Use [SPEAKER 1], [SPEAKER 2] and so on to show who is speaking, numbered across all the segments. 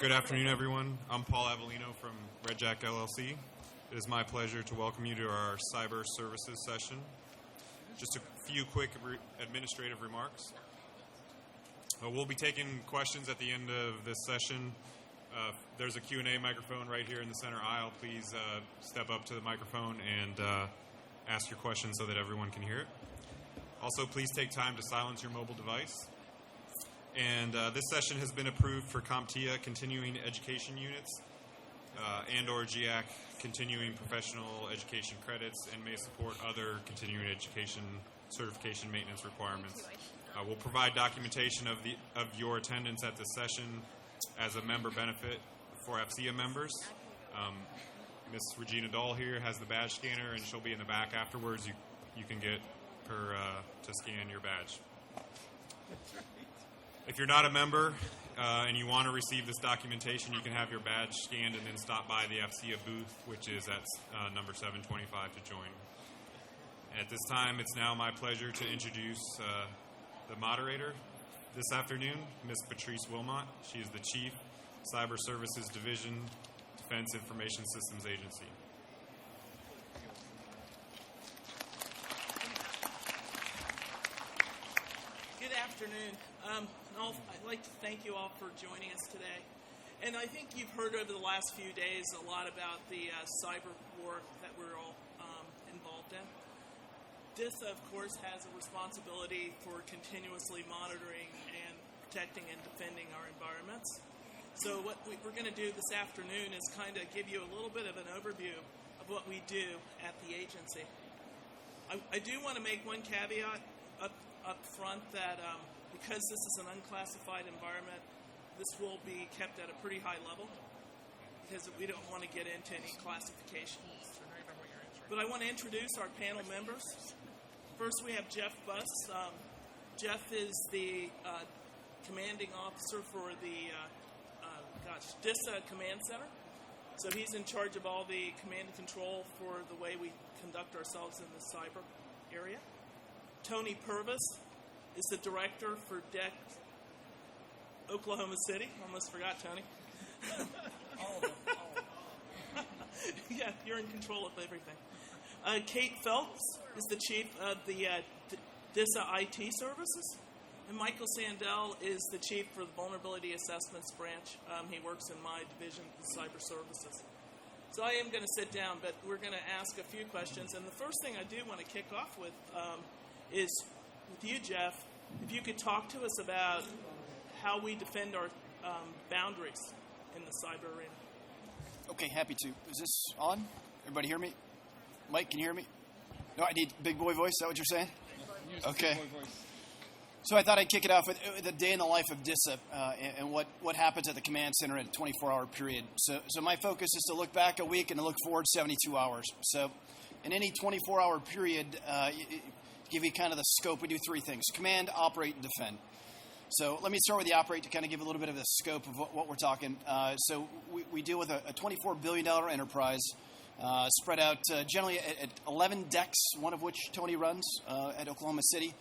[SPEAKER 1] Good afternoon, everyone. I'm Paul Avellino from Red Jack LLC. It is my pleasure to welcome you to our cyber services session. Just a few quick administrative remarks. We'll be taking questions at the end of this session. There's a Q&A microphone right here in the center aisle. Please step up to the microphone and ask your question so that everyone can hear it. Also, please take time to silence your mobile device. And this session has been approved for CompTIA continuing education units and or GIAC continuing professional education credits and may support other continuing education certification maintenance requirements. We'll provide documentation of your attendance at this session as a member benefit for AFCEA members. Miss Regina Dahl here has the badge scanner, and she'll be in the back afterwards. You can get her to scan your badge. If you're not a member and you want to receive this documentation, you can have your badge scanned and then stop by the AFCEA booth, which is at number 725 to join. At this time, it's now my pleasure to introduce the moderator this afternoon, Ms. Patrice Wilmot. She is the Chief, Cyber Services Division, Defense Information Systems Agency.
[SPEAKER 2] Good afternoon. I'd like to thank you all for joining us today. And I think you've heard over the last few days a lot about the cyber war that we're all involved in. DISA, of course, has a responsibility for continuously monitoring and protecting and defending our environments. So what we're going to do this afternoon is kind of give you a little bit of an overview of what we do at the agency. I do want to make one caveat up front that because this is an unclassified environment, this will be kept at a pretty high level because we don't want to get into any classification. But I want to introduce our panel members. First, we have Jeff Buss. Jeff is the commanding officer for the DISA Command Center. So he's in charge of all the command and control for the way we conduct ourselves in the cyber area. Tony Purvis is the director for DEC Oklahoma City. Almost forgot, Tony.
[SPEAKER 3] All of them.
[SPEAKER 2] Yeah, you're in control of everything. Kate Phelps is the chief of the DISA IT services. And Michael Sandell is the chief for the Vulnerability Assessments branch. He works in my division of cyber services. So I am going to sit down, but we're going to ask a few questions. And the first thing I do want to kick off with is with you, Jeff. If you could talk to us about how we defend our boundaries in the cyber arena.
[SPEAKER 3] Okay, happy to. Is this on? Everybody hear me? Mike, can you hear me? No, I need big boy voice. Is that what you're saying? Okay. So I thought I'd kick it off with the day in the life of DISA and what happens at the command center in a 24-hour period. So my focus is to look back a week and to look forward 72 hours. So in any 24-hour period, give you kind of the scope, we do three things: command, operate, and defend. So let me start with the operate to kind of give a little bit of the scope of what we're talking. So we deal with a $24 billion enterprise spread out generally at 11 decks, one of which Tony runs at Oklahoma City.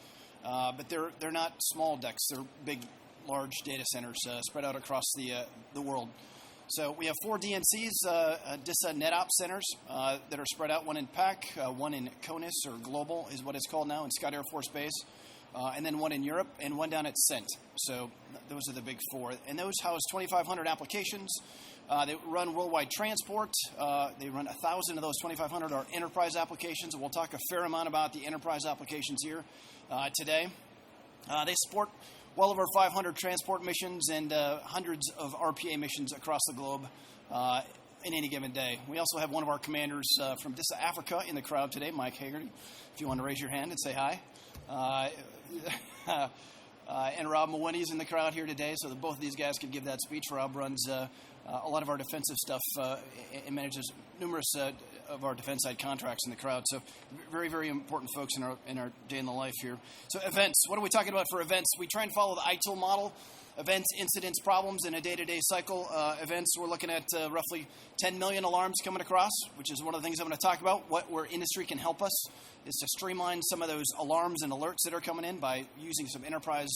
[SPEAKER 3] But they're not small decks. They're big, large data centers spread out across the world. So we have 4 DNCs, DISA NetOps centers that are spread out, one in PAC, one in CONUS, or Global is what it's called now, in Scott Air Force Base, and then one in Europe, and one down at CENT. So those are the big 4. And those house 2,500 applications. They run worldwide transport. They run 1,000 of those 2,500 are enterprise applications, and we'll talk a fair amount about the enterprise applications here today. They support well over 500 transport missions and hundreds of RPA missions across the globe in any given day. We also have one of our commanders from DISA Africa in the crowd today, Mike Hagerty, if you want to raise your hand and say hi. And Rob Mawini's in the crowd here today, so that both of these guys could give that speech. Rob runs a lot of our defensive stuff and manages numerous of our defense side contracts in the crowd. So very, very important folks in our day in the life here. So events. What are we talking about for events? We try and follow the ITIL model. Events, incidents, problems in a day-to-day cycle. Events, we're looking at roughly 10 million alarms coming across, which is one of the things I'm going to talk about. Where industry can help us is to streamline some of those alarms and alerts that are coming in by using some enterprise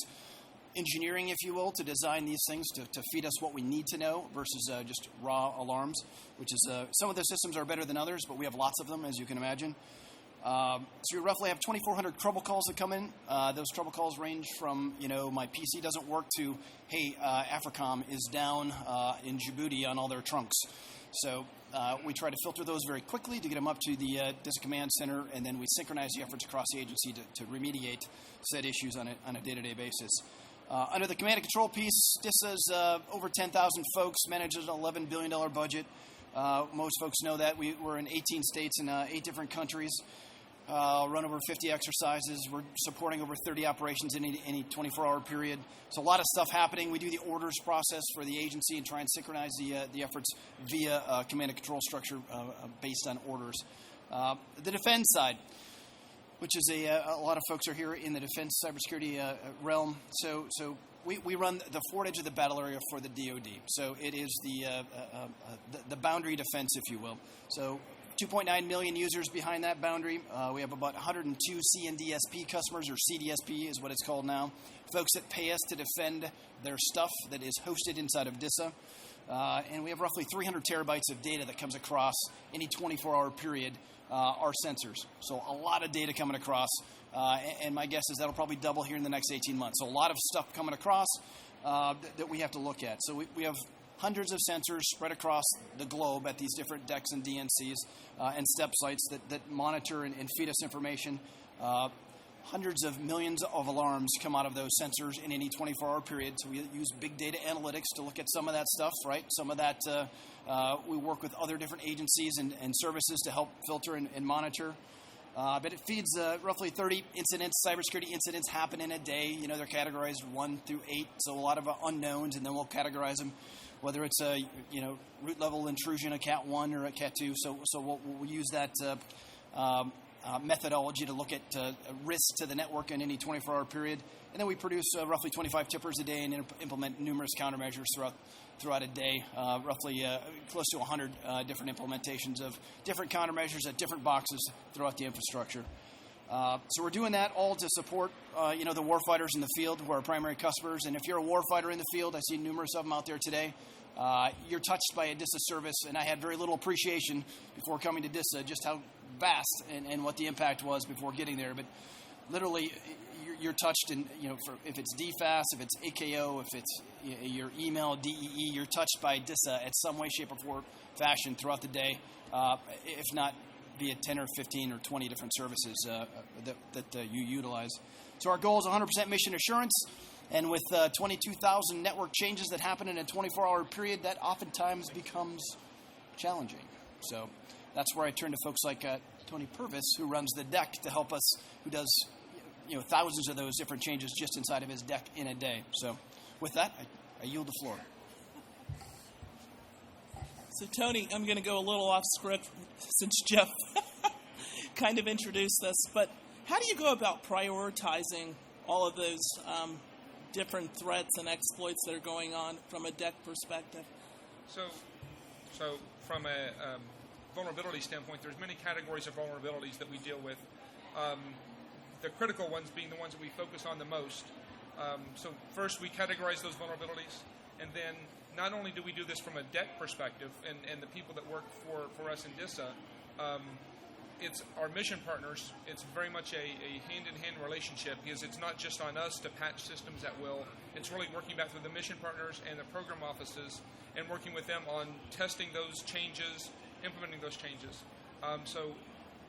[SPEAKER 3] engineering, if you will, to design these things to feed us what we need to know versus just raw alarms, which is some of the systems are better than others, but we have lots of them, as you can imagine. So we roughly have 2,400 trouble calls that come in. Those trouble calls range from, my PC doesn't work to, hey, AFRICOM is down in Djibouti on all their trunks. So we try to filter those very quickly to get them up to the DISA Command Center, and then we synchronize the efforts across the agency to remediate said issues on a day-to-day basis. Under the command and control piece, DISA's over 10,000 folks, manages an $11 billion budget. Most folks know that. We're in 18 states and 8 different countries. Run over 50 exercises. We're supporting over 30 operations in any 24-hour period. So a lot of stuff happening. We do the orders process for the agency and try and synchronize the efforts via command and control structure based on orders. The defense side, which is a lot of folks are here in the defense cybersecurity realm. So we run the forward edge of the battle area for the DoD. So it is the boundary defense, if you will. So 2.9 million users behind that boundary. We have about 102 CNDSP customers, or CDSP is what it's called now. Folks that pay us to defend their stuff that is hosted inside of DISA. And we have roughly 300 terabytes of data that comes across any 24-hour period, our sensors. So a lot of data coming across. And my guess is that'll probably double here in the next 18 months. So a lot of stuff coming across that we have to look at. So we have hundreds of sensors spread across the globe at these different DECs and DNCs and STEP sites that monitor and feed us information. Hundreds of millions of alarms come out of those sensors in any 24-hour period. So we use big data analytics to look at some of that stuff, right? Some of that we work with other different agencies and services to help filter and monitor. But it feeds roughly 30 incidents, cybersecurity incidents happen in a day. They're categorized 1 through 8, so a lot of unknowns, and then we'll categorize them, whether it's a root level intrusion, a Cat 1 or a Cat 2. So we'll use that methodology to look at risk to the network in any 24-hour period, and then we produce roughly 25 tippers a day and implement numerous countermeasures throughout a day, roughly close to 100 different implementations of different countermeasures at different boxes throughout the infrastructure. So we're doing that all to support, the warfighters in the field who are our primary customers. And if you're a warfighter in the field, I see numerous of them out there today, you're touched by a DISA service, and I had very little appreciation before coming to DISA just how vast and what the impact was before getting there. But literally, you're touched, and if it's DFAS, if it's AKO, if it's your email, DEE, you're touched by DISA at some way, shape, or form, fashion throughout the day, if not via 10 or 15 or 20 different services that you utilize. So our goal is 100% mission assurance, and with 22,000 network changes that happen in a 24-hour period, that oftentimes becomes challenging. So that's where I turn to folks like Tony Purvis, who runs the deck to help us, who does thousands of those different changes just inside of his deck in a day. So with that, I yield the floor.
[SPEAKER 2] So Tony, I'm going to go a little off script since Jeff kind of introduced this, but how do you go about prioritizing all of those different threats and exploits that are going on from a deck perspective?
[SPEAKER 4] So from a vulnerability standpoint, there's many categories of vulnerabilities that we deal with. The critical ones being the ones that we focus on the most. So first, we categorize those vulnerabilities, and then not only do we do this from a deck perspective and the people that work for us in DISA, it's our mission partners. It's very much a hand-in-hand relationship, because it's not just on us to patch systems at will. It's really working back through the mission partners and the program offices and working with them on testing those changes, implementing those changes. So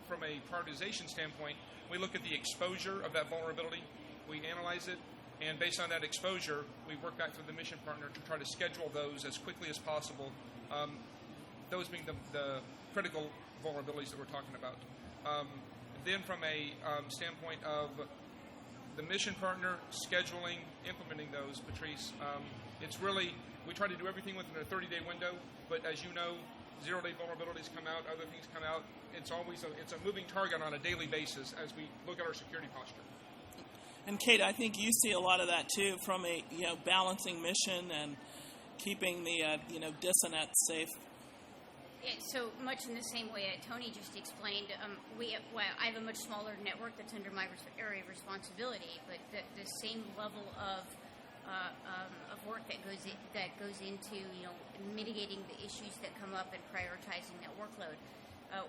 [SPEAKER 4] from a prioritization standpoint, we look at the exposure of that vulnerability, we analyze it, and based on that exposure, we work back through the mission partner to try to schedule those as quickly as possible, those being the critical vulnerabilities that we're talking about. Then from a standpoint of the mission partner, scheduling, implementing those, Patrice, it's really, we try to do everything within a 30-day window, but as you know, zero-day vulnerabilities come out, other things come out. It's always it's a moving target on a daily basis as we look at our security posture.
[SPEAKER 2] And Kate, I think you see a lot of that too, from a balancing mission and keeping the DISAnet safe.
[SPEAKER 5] Yeah, so much in the same way Tony just explained, I have a much smaller network that's under my area of responsibility, but the same level of of work that goes into mitigating the issues that come up and prioritizing that workload.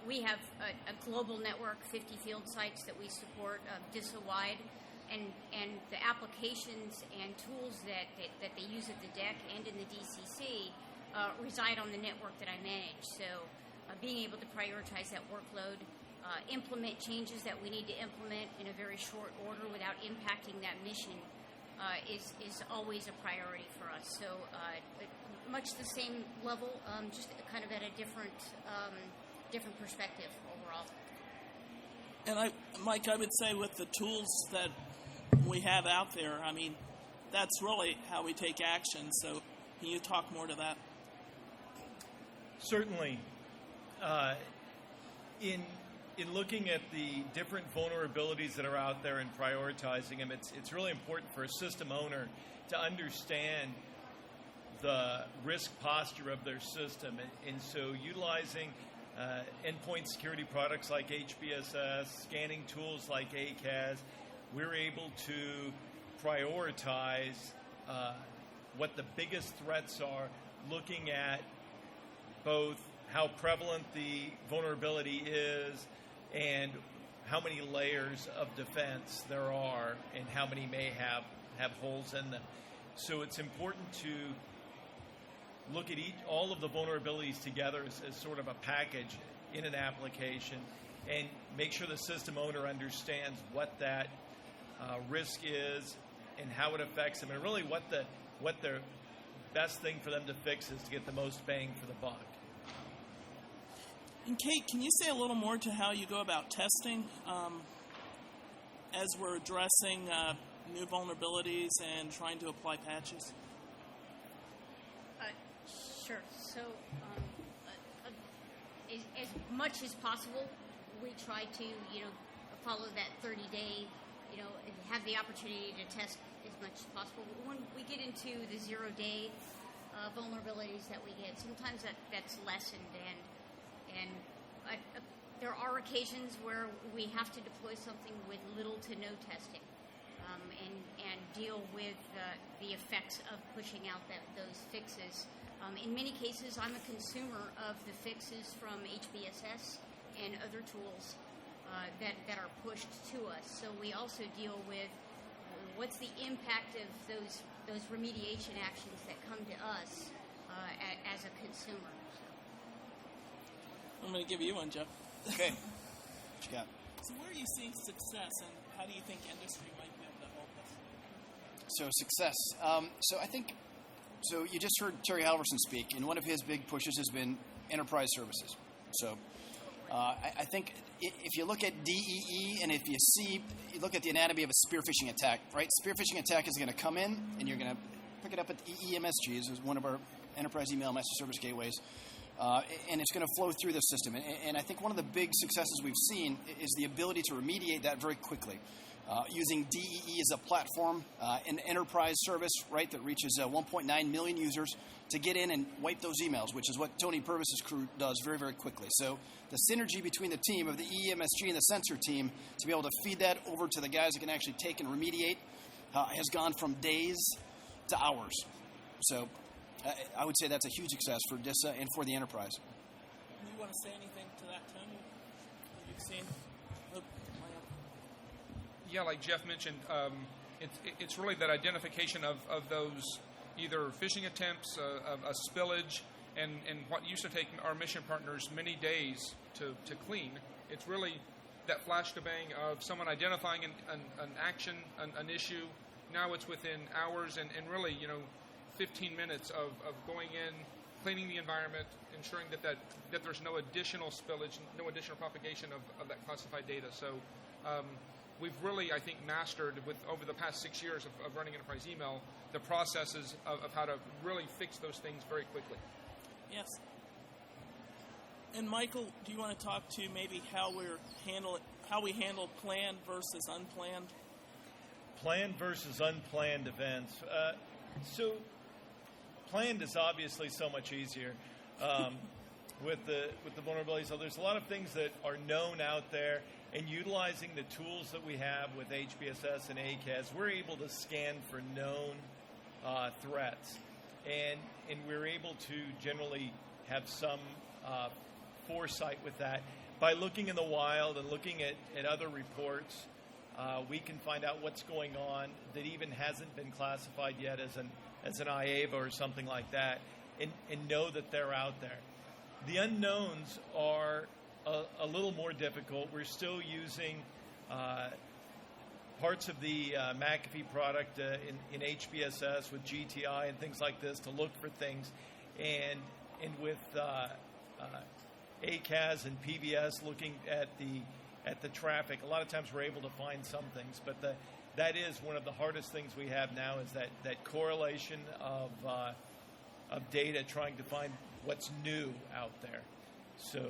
[SPEAKER 5] We have a global network, 50 field sites that we support DISA-wide, and the applications and tools that they use at the DEC and in the DCC reside on the network that I manage. So being able to prioritize that workload, implement changes that we need to implement in a very short order without impacting that mission is always a priority for us. So much the same level, just kind of at a different perspective overall.
[SPEAKER 2] And Mike, I would say with the tools that we have out there, I mean, that's really how we take action. So can you talk more to that?
[SPEAKER 6] Certainly. In looking at the different vulnerabilities that are out there and prioritizing them, it's really important for a system owner to understand the risk posture of their system. And so utilizing endpoint security products like HBSS, scanning tools like ACAS, we're able to prioritize what the biggest threats are, looking at both how prevalent the vulnerability is and how many layers of defense there are and how many may have holes in them. So it's important to look at all of the vulnerabilities together as sort of a package in an application and make sure the system owner understands what that risk is and how it affects them, and really what the best thing for them to fix is to get the most bang for the buck.
[SPEAKER 2] And Kate, can you say a little more to how you go about testing as we're addressing new vulnerabilities and trying to apply patches?
[SPEAKER 5] Sure. So as much as possible, we try to follow that 30-day, and have the opportunity to test as much as possible. When we get into the 0-day vulnerabilities that we get, sometimes that's lessened, and there are occasions where we have to deploy something with little to no testing, and deal with the effects of pushing out those fixes. In many cases, I'm a consumer of the fixes from HBSS and other tools that are pushed to us. So we also deal with what's the impact of those remediation actions that come to us as a consumer.
[SPEAKER 2] I'm going to give you one, Jeff.
[SPEAKER 3] Okay. What you got?
[SPEAKER 2] So where are you seeing success, and how do you think industry might be able to help us?
[SPEAKER 3] So success. So I think, you just heard Terry Halverson speak, and one of his big pushes has been enterprise services. So I think if you look at DEE, and if you look at the anatomy of a spear phishing attack, right? Spear phishing attack is going to come in, and you're going to pick it up at the EEMSG, is one of our enterprise email master service gateways. And it's going to flow through the system. And I think one of the big successes we've seen is the ability to remediate that very quickly. Using DEE as a platform, an enterprise service, right, that reaches 1.9 million users to get in and wipe those emails, which is what Tony Purvis's crew does very, very quickly. So the synergy between the team of the EEMSG and the sensor team to be able to feed that over to the guys that can actually take and remediate has gone from days to hours. So I would say that's a huge success for DISA and for the enterprise.
[SPEAKER 2] You want to say anything to that, Tony? That you've seen?
[SPEAKER 4] Yeah, like Jeff mentioned, it's really that identification of those either phishing attempts, a spillage, and what used to take our mission partners many days to clean. It's really that flash to bang of someone identifying an action, an issue. Now it's within hours and really, 15 minutes of going in, cleaning the environment, ensuring that there's no additional spillage, no additional propagation of that classified data. So we've really, I think, mastered over the past 6 years of running enterprise email, the processes of how to really fix those things very quickly.
[SPEAKER 2] Yes. And Michael, do you want to talk to maybe how we handle planned versus unplanned?
[SPEAKER 6] Planned versus unplanned events. So planned is obviously so much easier with the vulnerabilities. So there's a lot of things that are known out there, and utilizing the tools that we have with HBSS and ACAS, we're able to scan for known threats. And we're able to generally have some foresight with that. By looking in the wild and looking at other reports, we can find out what's going on that even hasn't been classified yet as an IAVA or something like that, and know that they're out there. The unknowns are a little more difficult. We're still using parts of the McAfee product in HBSS with GTI and things like this to look for things, and with ACAS and PBS looking at the traffic. A lot of times we're able to find some things, but that is one of the hardest things we have now, is that correlation of data, trying to find what's new out there. So,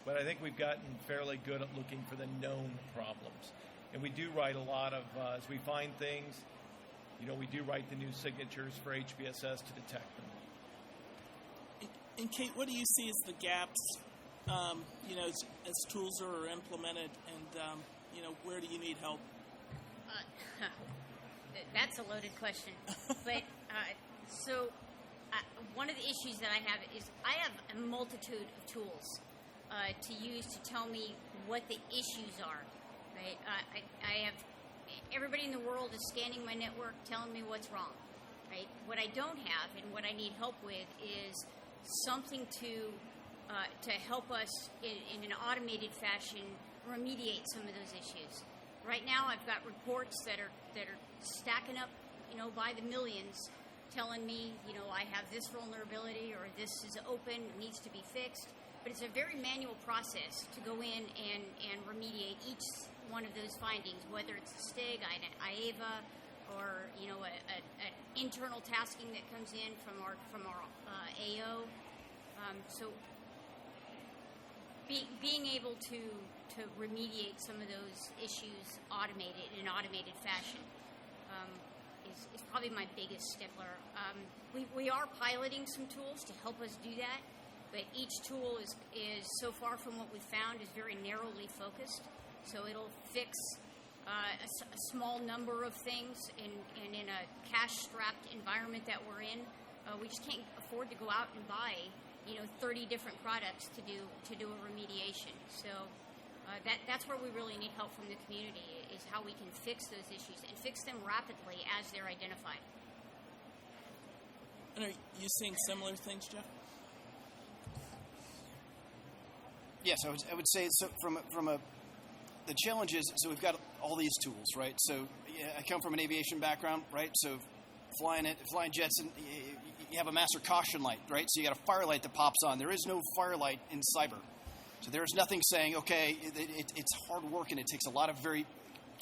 [SPEAKER 6] but I think we've gotten fairly good at looking for the known problems. And we do write a lot of, as we find things, we do write the new signatures for HBSS to detect them.
[SPEAKER 2] And Kate, what do you see as the gaps, as tools are implemented, and, where do you need help?
[SPEAKER 5] That's a loaded question. But one of the issues that I have is I have a multitude of tools to use to tell me what the issues are. Right? I have everybody in the world is scanning my network, telling me what's wrong. Right? What I don't have and what I need help with is something to help us in an automated fashion remediate some of those issues. Right now, I've got reports that are stacking up, by the millions, telling me, I have this vulnerability or this is open, needs to be fixed. But it's a very manual process to go in and remediate each one of those findings, whether it's a STIG, an IAVA, or an internal tasking that comes in from our AO. So being able to remediate some of those issues in an automated fashion is probably my biggest stickler. We are piloting some tools to help us do that, but each tool is so far from what we found is very narrowly focused. So it'll fix a small number of things, and in a cash-strapped environment that we're in, we just can't afford to go out and buy 30 different products to do a remediation. So that's where we really need help from the community, is how we can fix those issues and fix them rapidly as they're identified.
[SPEAKER 2] And are you seeing similar things, Jeff?
[SPEAKER 3] Yes, I would say so. The challenge is, so we've got all these tools, right? So I come from an aviation background, right? So flying jets, and you have a master caution light, right? So you got a fire light that pops on. There is no fire light in cyber. So there's nothing saying, okay, it's hard work and it takes a lot of very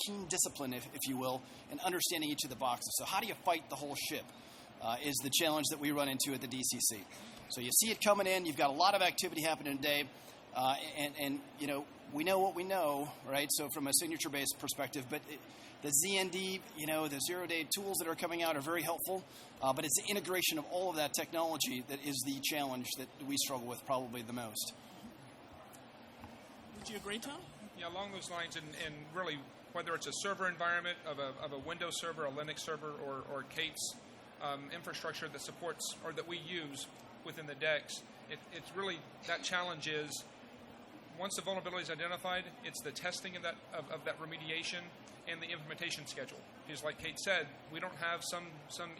[SPEAKER 3] keen discipline, if you will, and understanding each of the boxes. So how do you fight the whole ship is the challenge that we run into at the DCC. So you see it coming in. You've got a lot of activity happening today. And we know what we know, right? So from a signature-based perspective, but the ZND, the zero-day tools that are coming out are very helpful, but it's the integration of all of that technology that is the challenge that we struggle with probably the most.
[SPEAKER 2] Would you agree, Tom?
[SPEAKER 4] Yeah, along those lines, and really, whether it's a server environment of a Windows server, a Linux server, or Kate's infrastructure that supports or that we use within the DEX, it's really, that challenge is, once the vulnerability is identified, it's the testing of that remediation and the implementation schedule. Because like Kate said, we don't have some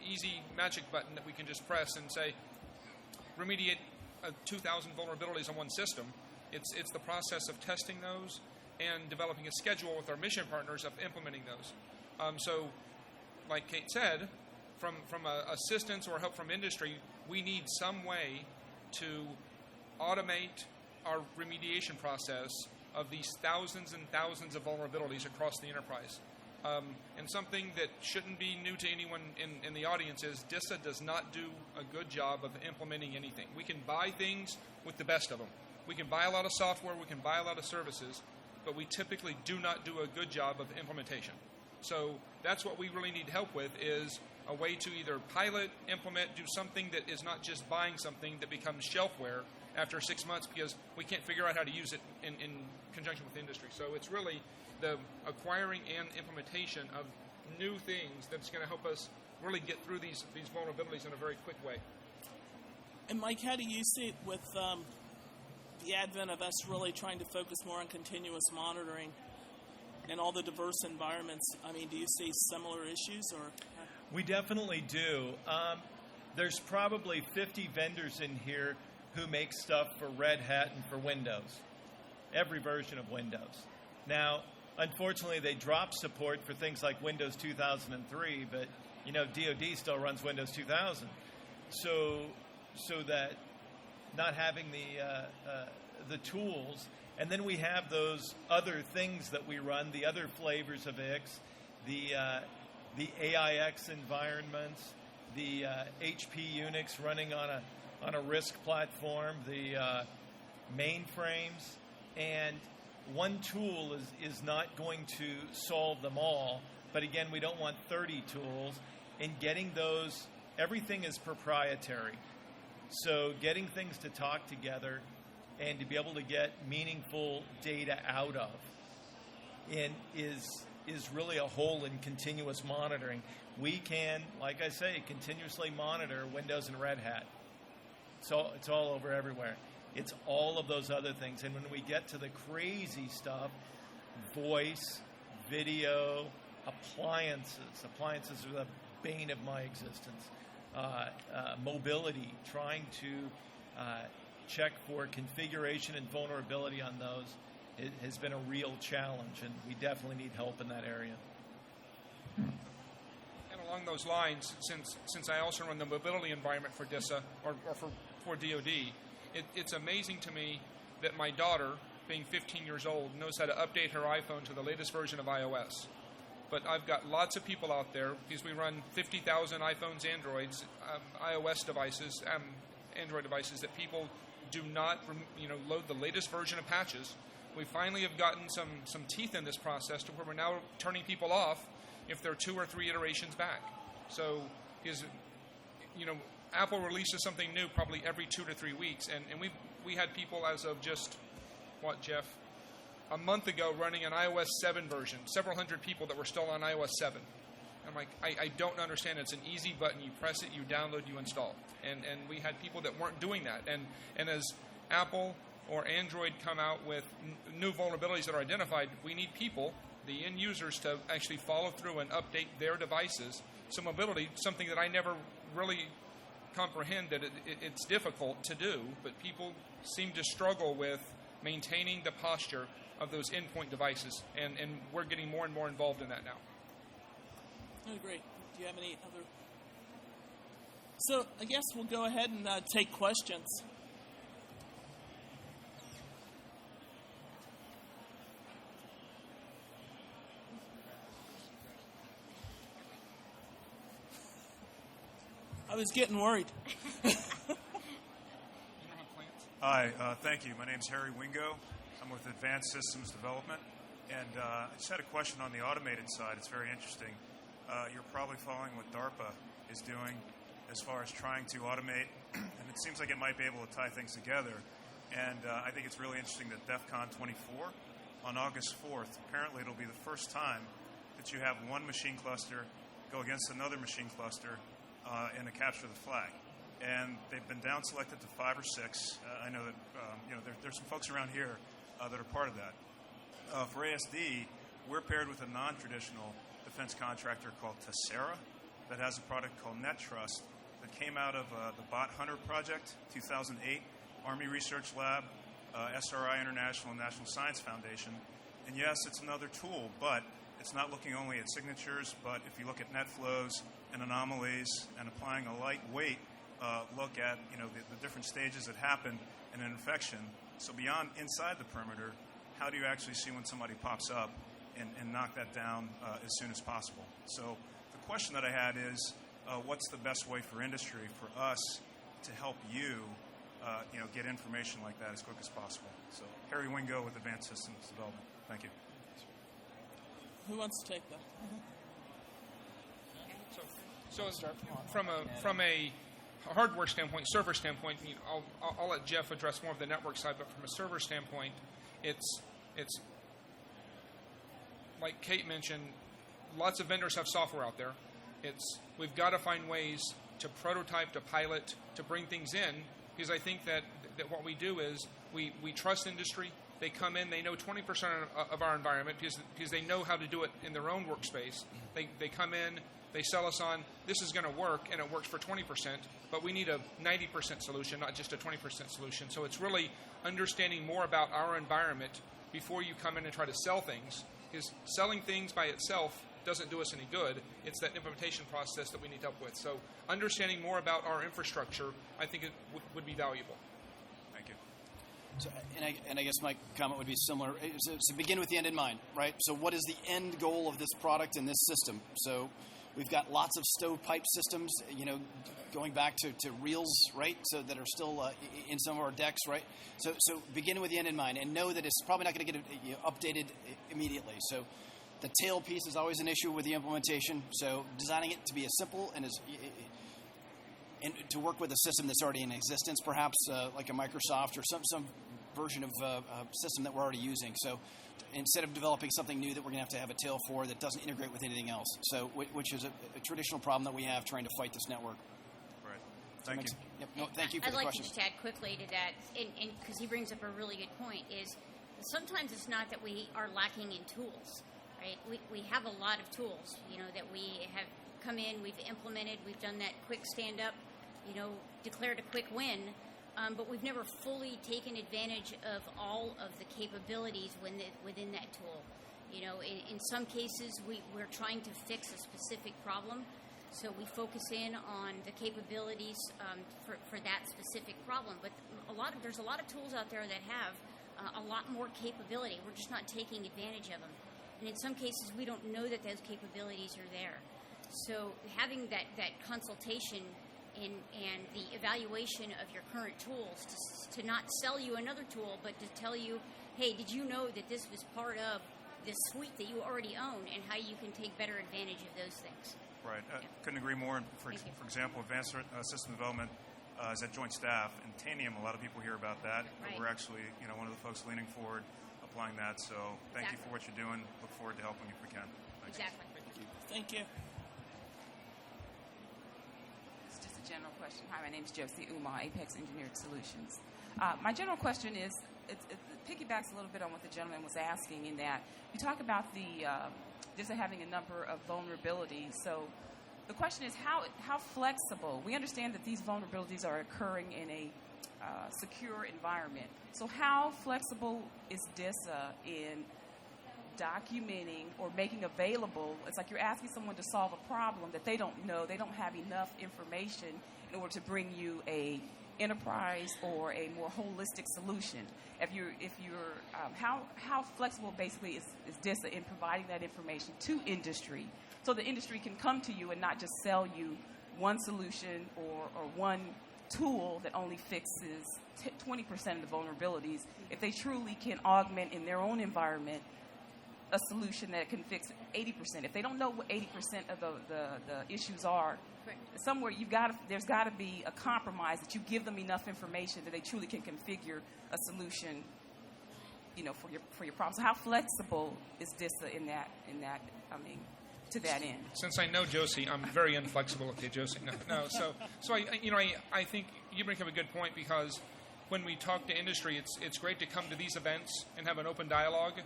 [SPEAKER 4] easy magic button that we can just press and say, remediate 2,000 vulnerabilities on one system. It's the process of testing those and developing a schedule with our mission partners of implementing those. So, like Kate said, from assistance or help from industry, we need some way to automate our remediation process of these thousands and thousands of vulnerabilities across the enterprise. And something that shouldn't be new to anyone in the audience is DISA does not do a good job of implementing anything. We can buy things with the best of them. We can buy a lot of software, we can buy a lot of services, but we typically do not do a good job of implementation. So that's what we really need help with, is a way to either pilot, implement, do something that is not just buying something that becomes shelfware after 6 months because we can't figure out how to use it in conjunction with the industry. So it's really the acquiring and implementation of new things that's going to help us really get through these vulnerabilities in a very quick way.
[SPEAKER 2] And Mike, how do you see it with the advent of us really trying to focus more on continuous monitoring and all the diverse environments? I mean, do you see similar issues, or?
[SPEAKER 6] We definitely do. There's probably 50 vendors in here who make stuff for Red Hat and for Windows, every version of Windows. Now, unfortunately, they dropped support for things like Windows 2003, but DoD still runs Windows 2000. So that not having the tools, and then we have those other things that we run, the other flavors of X, the AIX environments, the HP Unix running on a RISC platform, the mainframes, and one tool is not going to solve them all. But again, we don't want 30 tools, and getting those, everything is proprietary. So getting things to talk together and to be able to get meaningful data out of is really a hole in continuous monitoring. We can, like I say, continuously monitor Windows and Red Hat. So it's all over everywhere. It's all of those other things. And when we get to the crazy stuff, voice, video, appliances are the bane of my existence. Mobility, trying to check for configuration and vulnerability on those, it has been a real challenge, and we definitely need help in that area.
[SPEAKER 4] And along those lines, since I also run the mobility environment for DISA, or for DoD, it's amazing to me that my daughter, being 15 years old, knows how to update her iPhone to the latest version of iOS. But I've got lots of people out there, because we run 50,000 iPhones, Androids, iOS devices, Android devices, that people do not load the latest version of patches. We finally have gotten some teeth in this process to where we're now turning people off if they're 2 or 3 iterations back. So, because Apple releases something new probably every 2 to 3 weeks, and we had people as of just Jeff, a month ago running an iOS 7 version, several hundred people that were still on iOS 7. I'm like, I don't understand. It's an easy button. You press it, you download, you install. And we had people that weren't doing that. And as Apple or Android come out with new vulnerabilities that are identified, we need people, the end users, to actually follow through and update their devices. So mobility, something that I never really comprehend that it's difficult to do, but people seem to struggle with maintaining the posture of those endpoint devices, and we're getting more and more involved in that now.
[SPEAKER 2] Oh, great. Do you have any other? So I guess we'll go ahead and take questions. I was getting worried.
[SPEAKER 7] Hi, thank you. My name is Harry Wingo. I'm with Advanced Systems Development, and I just had a question on the automated side. It's very interesting. You're probably following what DARPA is doing as far as trying to automate, and it seems like it might be able to tie things together. And I think it's really interesting that DEF CON 24 on August 4th, apparently it'll be the first time that you have one machine cluster go against another machine cluster in a capture the flag. And they've been down selected to 5 or 6. I know that there's some folks around here that are part of that. For ASD, we're paired with a non-traditional defense contractor called Tessera that has a product called NetTrust that came out of the Bot Hunter Project, 2008, Army Research Lab, SRI International, and National Science Foundation. And yes, it's another tool, but it's not looking only at signatures, but if you look at net flows and anomalies and applying a lightweight look at the different stages that happen in an infection. So beyond inside the perimeter, how do you actually see when somebody pops up and knock that down as soon as possible? So the question that I had is, what's the best way for industry, for us, to help you get information like that as quick as possible? So Harry Wingo with Advanced Systems Development. Thank you.
[SPEAKER 2] Who wants to take that?
[SPEAKER 4] So from a hardware standpoint, server standpoint, I'll let Jeff address more of the network side, but from a server standpoint, it's like Kate mentioned, lots of vendors have software out there. We've got to find ways to prototype, to pilot, to bring things in, because I think that what we do is we trust industry. They come in, they know 20% of our environment because they know how to do it in their own workspace. They come in, they sell us on, this is going to work, and it works for 20%, but we need a 90% solution, not just a 20% solution. So it's really understanding more about our environment before you come in and try to sell things, because selling things by itself doesn't do us any good. It's that implementation process that we need help with. So understanding more about our infrastructure, I think it would be valuable.
[SPEAKER 7] Thank you.
[SPEAKER 3] So, and I guess my comment would be similar. So begin with the end in mind, right? So what is the end goal of this product and this system? So we've got lots of stovepipe systems, going back to reels, right? So that are still in some of our decks, right? So begin with the end in mind, and know that it's probably not going to get updated immediately. So the tail piece is always an issue with the implementation. So designing it to be as simple and to work with a system that's already in existence, perhaps like a Microsoft or some version of system that we're already using. So instead of developing something new that we're going to have a tail for that doesn't integrate with anything else, so which is a traditional problem that we have trying to fight this network.
[SPEAKER 7] Right. Thank you.
[SPEAKER 3] Yep. No, thank you for
[SPEAKER 5] I'd
[SPEAKER 3] the
[SPEAKER 5] like
[SPEAKER 3] question.
[SPEAKER 5] to just add quickly to that, and because he brings up a really good point, is sometimes it's not that we are lacking in tools, right? We have a lot of tools, that we have come in, we've implemented, we've done that quick stand-up, declared a quick win, but we've never fully taken advantage of all of the capabilities within that tool. In some cases, we're trying to fix a specific problem, so we focus in on the capabilities for that specific problem. But there's a lot of tools out there that have a lot more capability. We're just not taking advantage of them. And in some cases, we don't know that those capabilities are there. So having that consultation and the evaluation of your current tools to not sell you another tool, but to tell you, hey, did you know that this was part of this suite that you already own, and how you can take better advantage of those things.
[SPEAKER 7] Right. Couldn't agree more. For example, advanced system development is at joint staff. And Tanium, a lot of people hear about that.
[SPEAKER 5] Right.
[SPEAKER 7] We're actually, one of the folks leaning forward, applying that. So thank you for what you're doing. Look forward to helping if we can. Thanks.
[SPEAKER 5] Exactly.
[SPEAKER 2] Thank you.
[SPEAKER 8] It's just a general question. Hi, my name is Josie Umar, Apex Engineered Solutions. My general question is, it piggybacks a little bit on what the gentleman was asking, in that you talk about just having a number of vulnerabilities. So the question is, how flexible? We understand that these vulnerabilities are occurring in a secure environment. So how flexible is DISA in documenting or making available? It's like you're asking someone to solve a problem that they don't know. They don't have enough information in order to bring you a enterprise or a more holistic solution. How flexible basically is DISA in providing that information to industry, so the industry can come to you and not just sell you one solution or one tool that only fixes 20% of the vulnerabilities, if they truly can augment in their own environment a solution that can fix 80%. If they don't know what 80% of the issues are, somewhere there's got to be a compromise that you give them enough information that they truly can configure a solution, for your problem. So how flexible is DISA in that? To that end.
[SPEAKER 4] Since I know Josie, I'm very inflexible. Okay, Josie. No. So I think you bring up a good point, because when we talk to industry, it's great to come to these events and have an open dialogue.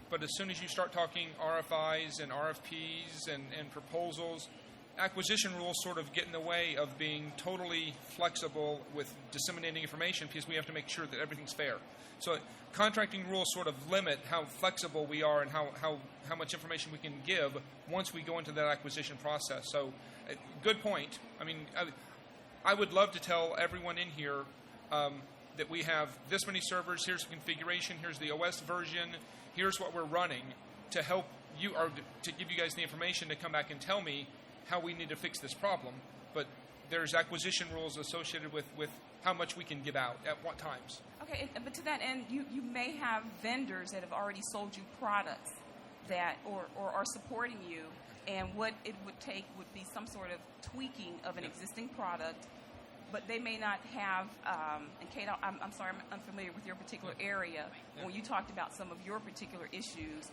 [SPEAKER 4] But as soon as you start talking RFIs and RFPs and proposals, acquisition rules sort of get in the way of being totally flexible with disseminating information, because we have to make sure that everything's fair. So contracting rules sort of limit how flexible we are and how much information we can give once we go into that acquisition process. So good point. I mean, I would love to tell everyone in here that we have this many servers, here's the configuration, here's the OS version, here's what we're running, to help you, or to give you guys the information to come back and tell me how we need to fix this problem. But there's acquisition rules associated with how much we can give out at what times.
[SPEAKER 8] Okay, but to that end, you may have vendors that have already sold you products that or are supporting you, and what it would take would be some sort of tweaking of an existing product, but they may not have, and Kate, I'm sorry, I'm unfamiliar with your particular area. When you talked about some of your particular issues,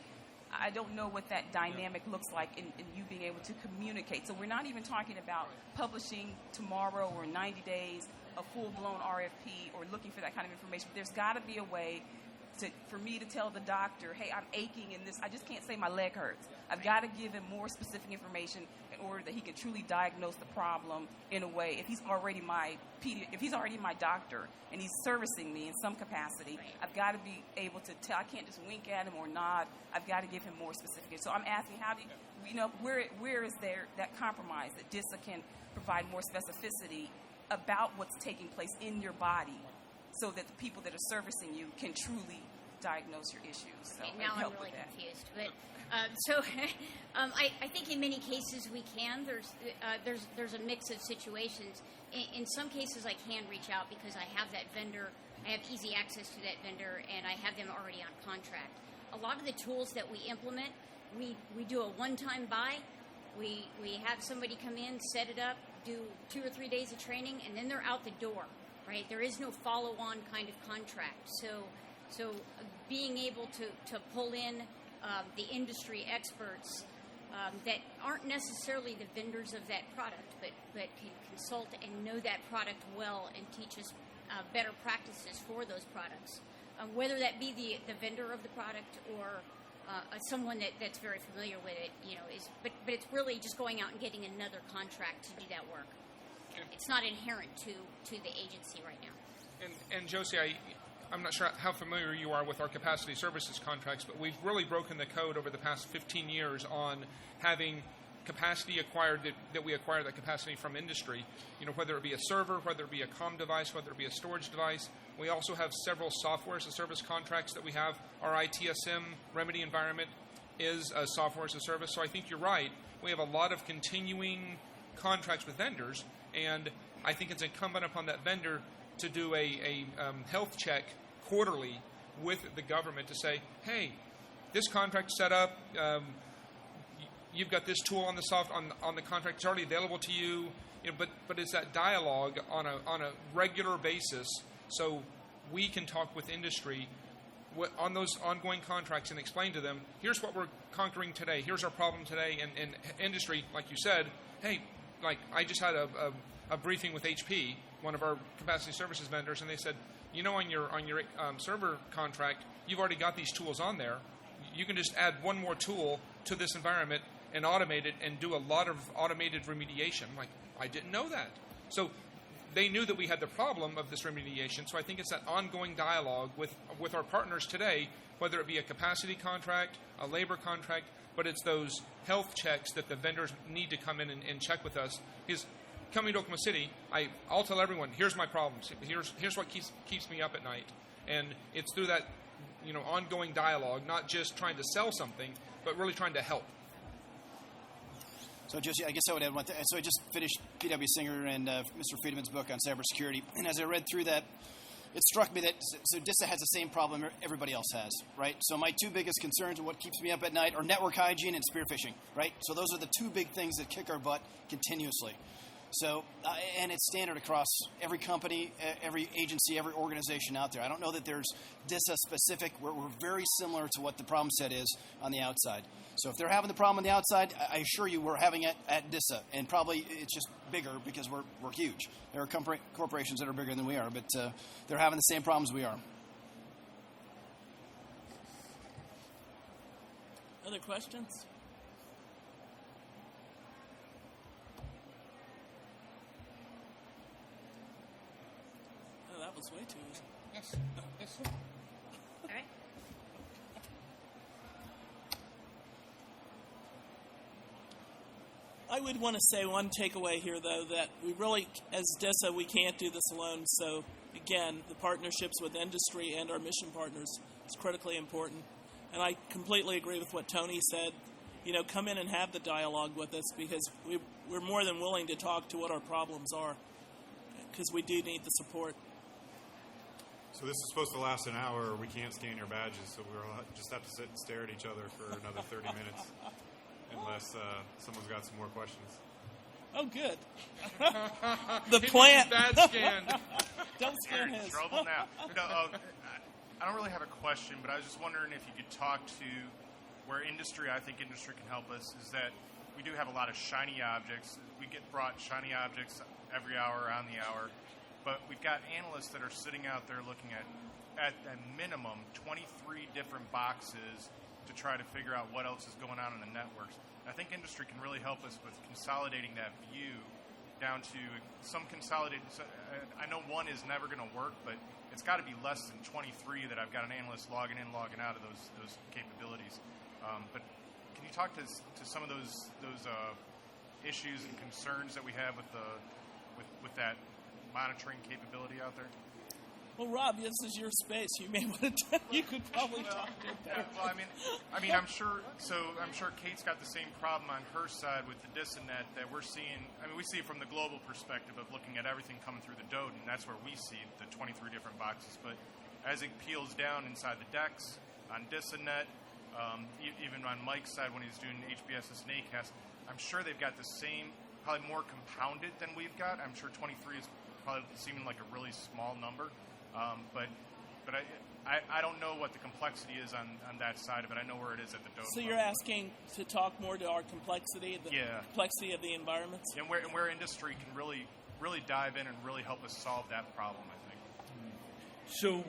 [SPEAKER 8] I don't know what that dynamic looks like in you being able to communicate. So we're not even talking about publishing tomorrow or 90 days, a full-blown RFP, or looking for that kind of information. But there's got to be a way for me to tell the doctor, hey, I'm aching in this. I just can't say my leg hurts. I've got to give him more specific information in order that he can truly diagnose the problem in a way. If he's already my doctor and he's servicing me in some capacity, I've got to be able to tell. I can't just wink at him or nod. I've got to give him more specific. So I'm asking, how do you, where is there that compromise that DISA can provide more specificity about what's taking place in your body, so that the people that are servicing you can truly diagnose your issues. So,
[SPEAKER 5] okay, now I'm really confused. But I think in many cases we can. There's a mix of situations. In some cases I can reach out because I have that vendor. I have easy access to that vendor, and I have them already on contract. A lot of the tools that we implement, we do a one-time buy. We have somebody come in, set it up, do 2 or 3 days of training, and then they're out the door. Right, there is no follow-on kind of contract. So being able to pull in the industry experts that aren't necessarily the vendors of that product, but can consult and know that product well and teach us better practices for those products, whether that be the vendor of the product or someone that's very familiar with it, but it's really just going out and getting another contract to do that work. It's not inherent to the agency right now.
[SPEAKER 4] And Josie, I'm not sure how familiar you are with our capacity services contracts, but we've really broken the code over the past 15 years on having capacity acquired, that we acquire that capacity from industry, whether it be a server, whether it be a comm device, whether it be a storage device. We also have several software as a service contracts that we have. Our ITSM Remedy environment is a software as a service. So I think you're right. We have a lot of continuing contracts with vendors, and I think it's incumbent upon that vendor to do a health check quarterly with the government to say, hey, this contract's set up, you've got this tool on the contract, it's already available to you, but it's that dialogue on a regular basis, so we can talk with industry on those ongoing contracts and explain to them, here's what we're conquering today, here's our problem today, and industry, like you said, hey, like I just had a briefing with HP, one of our capacity services vendors, and they said, on your server contract, you've already got these tools on there. You can just add one more tool to this environment and automate it and do a lot of automated remediation. Like, I didn't know that. So they knew that we had the problem of this remediation. So I think it's that ongoing dialogue with our partners today, whether it be a capacity contract, a labor contract, but it's those health checks that the vendors need to come in and check with us. Because coming to Oklahoma City, I'll tell everyone, here's my problems. Here's what keeps me up at night. And it's through that ongoing dialogue, not just trying to sell something, but really trying to help.
[SPEAKER 3] So, Josie, I guess I would add one thing. So I just finished P.W. Singer and Mr. Friedman's book on cybersecurity. And as I read through that, it struck me that DISA has the same problem everybody else has, right? So my two biggest concerns and what keeps me up at night are network hygiene and spear phishing, right? So those are the two big things that kick our butt continuously. So, and it's standard across every company, every agency, every organization out there. I don't know that there's DISA specific. We're very similar to what the problem set is on the outside. So if they're having the problem on the outside, I assure you we're having it at DISA. And probably it's just bigger because we're huge. There are corporations that are bigger than we are, but they're having the same problems we are.
[SPEAKER 2] Other questions? Oh, that was way too easy.
[SPEAKER 4] Yes.
[SPEAKER 5] All right.
[SPEAKER 2] I would want to say one takeaway here, though, that we really, as DISA, we can't do this alone. So, again, the partnerships with industry and our mission partners is critically important. And I completely agree with what Tony said. Come in and have the dialogue with us because we're more than willing to talk to what our problems are because we do need the support.
[SPEAKER 1] So this is supposed to last an hour. We can't scan your badges, so we'll just have to sit and stare at each other for another 30 minutes. Unless someone's got some more questions.
[SPEAKER 2] Oh, good. The plant.
[SPEAKER 4] Bad scanned.
[SPEAKER 2] Don't scan
[SPEAKER 9] You're in
[SPEAKER 2] his.
[SPEAKER 9] trouble now. No, I don't really have a question, but I was just wondering if you could talk to where I think industry can help us, is that we do have a lot of shiny objects. We get brought shiny objects every hour, on the hour, but we've got analysts that are sitting out there looking at a minimum 23 different boxes to try to figure out what else is going on in the networks. I think industry can really help us with consolidating that view down to some consolidated. I know one is never going to work, but it's got to be less than 23 that I've got an analyst logging in, logging out of those capabilities. But can you talk to some of those issues and concerns that we have with that monitoring capability out there?
[SPEAKER 2] Well, Rob, this is your space. You may want to. You could probably talk to him better.
[SPEAKER 9] Well, I mean, I'm sure. So I'm sure Kate's got the same problem on her side with the DISANet that we're seeing. I mean, we see it from the global perspective of looking at everything coming through the DOD, and that's where we see the 23 different boxes. But as it peels down inside the decks on DISANet, even on Mike's side when he's doing HBSS and ACAS, I'm sure they've got the same, probably more compounded than we've got. I'm sure 23 is probably seeming like a really small number. But I don't know what the complexity is on that side of it. I know where it is at the DOD.
[SPEAKER 2] So you're asking to talk more to our complexity, complexity of the environments?
[SPEAKER 9] And where industry can really dive in and really help us solve that problem, I think.
[SPEAKER 6] So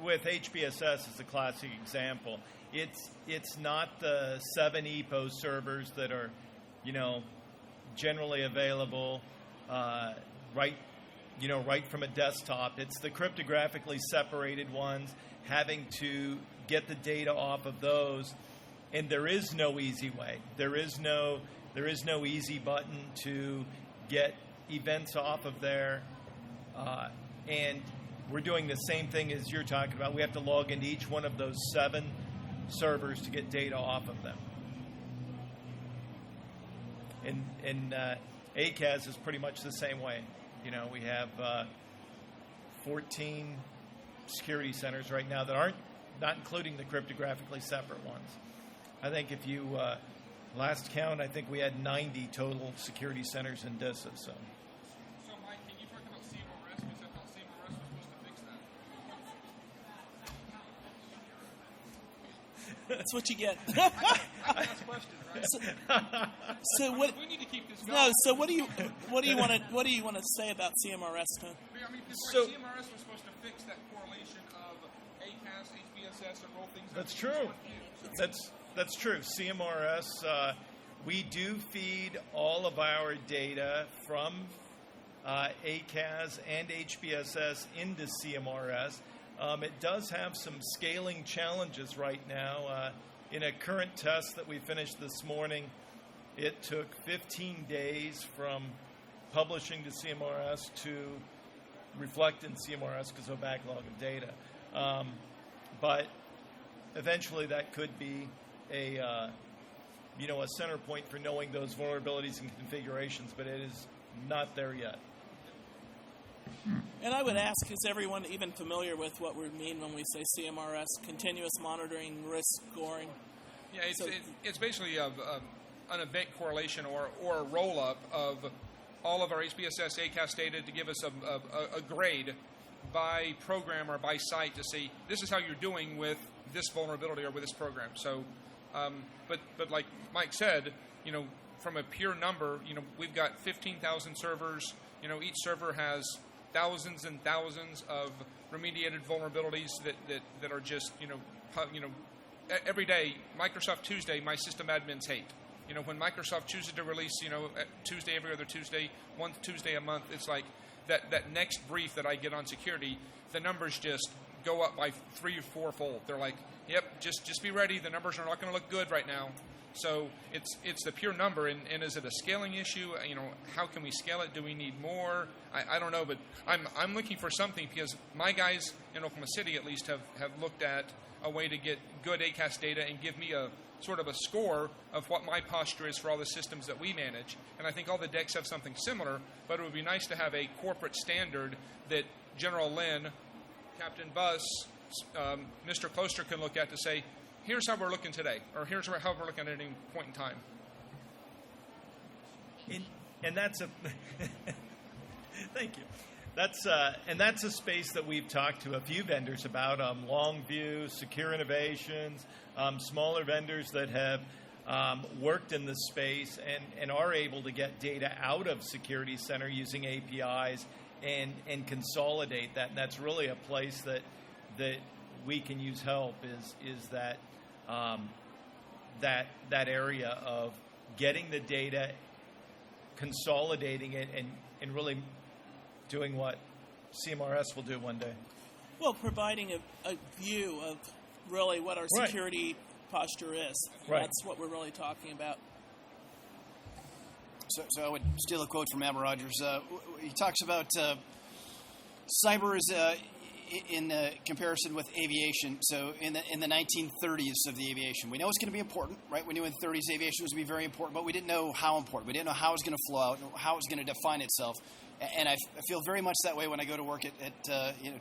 [SPEAKER 6] with HBSS as a classic example, it's not the 7 EPO servers that are, generally available right from a desktop. It's the cryptographically separated ones, having to get the data off of those, and there is no easy way. There is no easy button to get events off of there, and we're doing the same thing as you're talking about. We have to log into each one of those 7 servers to get data off of them. And ACAS is pretty much the same way. We have 14 security centers right now that aren't, not including the cryptographically separate ones. I think if you, last count, I think we had 90 total security centers in DISA. So
[SPEAKER 4] Mike, can you talk about CMRS? We said how CMRS was supposed to fix that.
[SPEAKER 2] That's what you get.
[SPEAKER 4] I asked questions, right?
[SPEAKER 2] So what?
[SPEAKER 4] We need to keep this going.
[SPEAKER 2] No. So what do you want to say about CMRS, Tom?
[SPEAKER 4] I mean, CMRS was supposed to fix that correlation of ACAS, HBSS, and roll things.
[SPEAKER 6] That's true. That's true. CMRS. We do feed all of our data from ACAS and HBSS into CMRS. It does have some scaling challenges right now. In a current test that we finished this morning, it took 15 days from publishing to CMRS to reflect in CMRS because of a backlog of data. But eventually that could be a center point for knowing those vulnerabilities and configurations, but it is not there yet.
[SPEAKER 2] And I would ask, is everyone even familiar with what we mean when we say CMRS, continuous monitoring, risk scoring?
[SPEAKER 4] Yeah, it's basically an event correlation or a roll-up of all of our HBSS ACAS data to give us a grade by program or by site to say, this is how you're doing with this vulnerability or with this program. So, but like Mike said, from a pure number, we've got 15,000 servers. Each server has thousands and thousands of remediated vulnerabilities that are just, every day, Microsoft Tuesday, my system admins hate. When Microsoft chooses to release, Tuesday, every other Tuesday, one Tuesday a month, it's like that next brief that I get on security, the numbers just go up by 3 or 4-fold. They're like, yep, just be ready. The numbers are not going to look good right now. So it's the pure number, and is it a scaling issue? How can we scale it? Do we need more? I don't know, but I'm looking for something because my guys in Oklahoma City at least have looked at a way to get good ACAS data and give me a sort of a score of what my posture is for all the systems that we manage. And I think all the decks have something similar, but it would be nice to have a corporate standard that General Lynn, Captain Buss, Mr. Closter can look at to say, here's how we're looking today, or here's how we're looking at any point in time.
[SPEAKER 6] And that's a thank you. That's a space that we've talked to a few vendors about, Longview, Secure Innovations, smaller vendors that have worked in this space and are able to get data out of Security Center using APIs and consolidate that. And that's really a place that we can use help is that that area of getting the data, consolidating it, and really doing what CMRS will do one day.
[SPEAKER 2] Well, providing a view of really what our security posture is.
[SPEAKER 6] Right.
[SPEAKER 2] That's what we're really talking about.
[SPEAKER 3] So I would steal a quote from Amber Rogers. He talks about cyber is in comparison with aviation. So in the 1930s of the aviation, we know it's going to be important, right? We knew in the 30s aviation was going to be very important, but we didn't know how important. We didn't know how it was going to flow out, how it was going to define itself. And I feel very much that way when I go to work at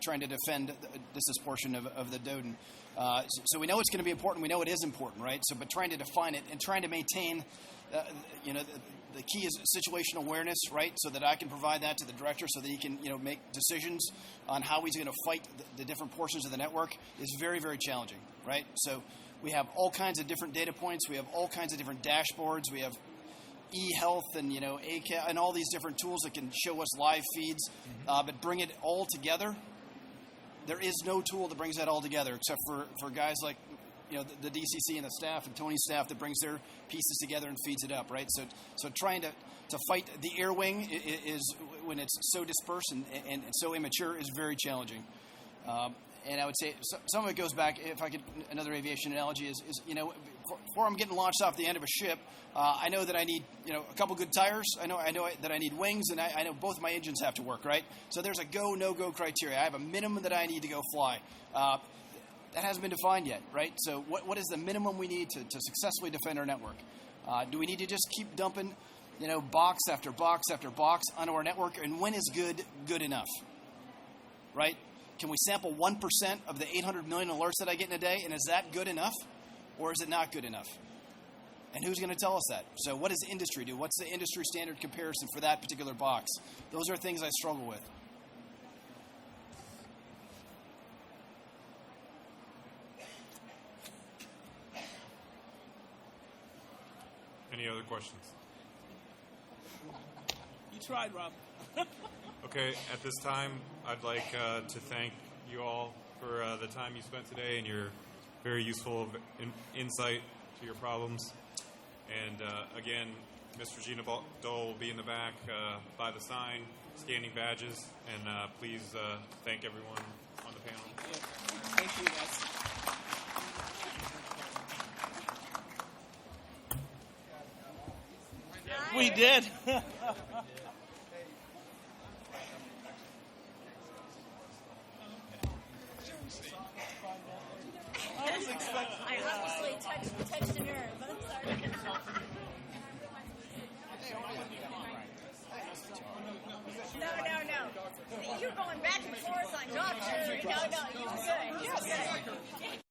[SPEAKER 3] trying to defend this portion of the DoDN. So we know it's going to be important. We know it is important, right? So, but trying to define it and trying to maintain, the key is situational awareness, right? So that I can provide that to the director, so that he can, make decisions on how he's going to fight the different portions of the network is very, very challenging, right? So we have all kinds of different data points. We have all kinds of different dashboards. We have e-health and ACA and all these different tools that can show us live feeds, but bring it all together. There is no tool that brings that all together except for guys like the DCC and the staff and Tony's staff that brings their pieces together and feeds it up, right? So trying to fight the air wing is when it's so dispersed and so immature is very challenging. And I would say some of it goes back, if I could, another aviation analogy is before I'm getting launched off the end of a ship, I know that I need, a couple good tires. I know that I need wings, and I know both my engines have to work, right? So there's a go, no-go criteria. I have a minimum that I need to go fly. That hasn't been defined yet, right? So what is the minimum we need to successfully defend our network? Do we need to just keep dumping, box after box after box onto our network? And when is good enough, right? Can we sample 1% of the 800 million alerts that I get in a day, and is that good enough, or is it not good enough? And who's going to tell us that? So what does industry do? What's the industry standard comparison for that particular box? Those are things I struggle with.
[SPEAKER 1] Any other questions?
[SPEAKER 2] You tried, Rob.
[SPEAKER 1] Okay, at this time, I'd like to thank you all for the time you spent today and your very useful insight to your problems. And again, Mr. Gina Dole will be in the back by the sign, scanning badges. And please thank everyone on the panel.
[SPEAKER 2] Yeah. Thank you, guys. We did.
[SPEAKER 5] I obviously touched a nerve. I'm sorry. No. You're going back and forth on doctor. No, you're good. You're good.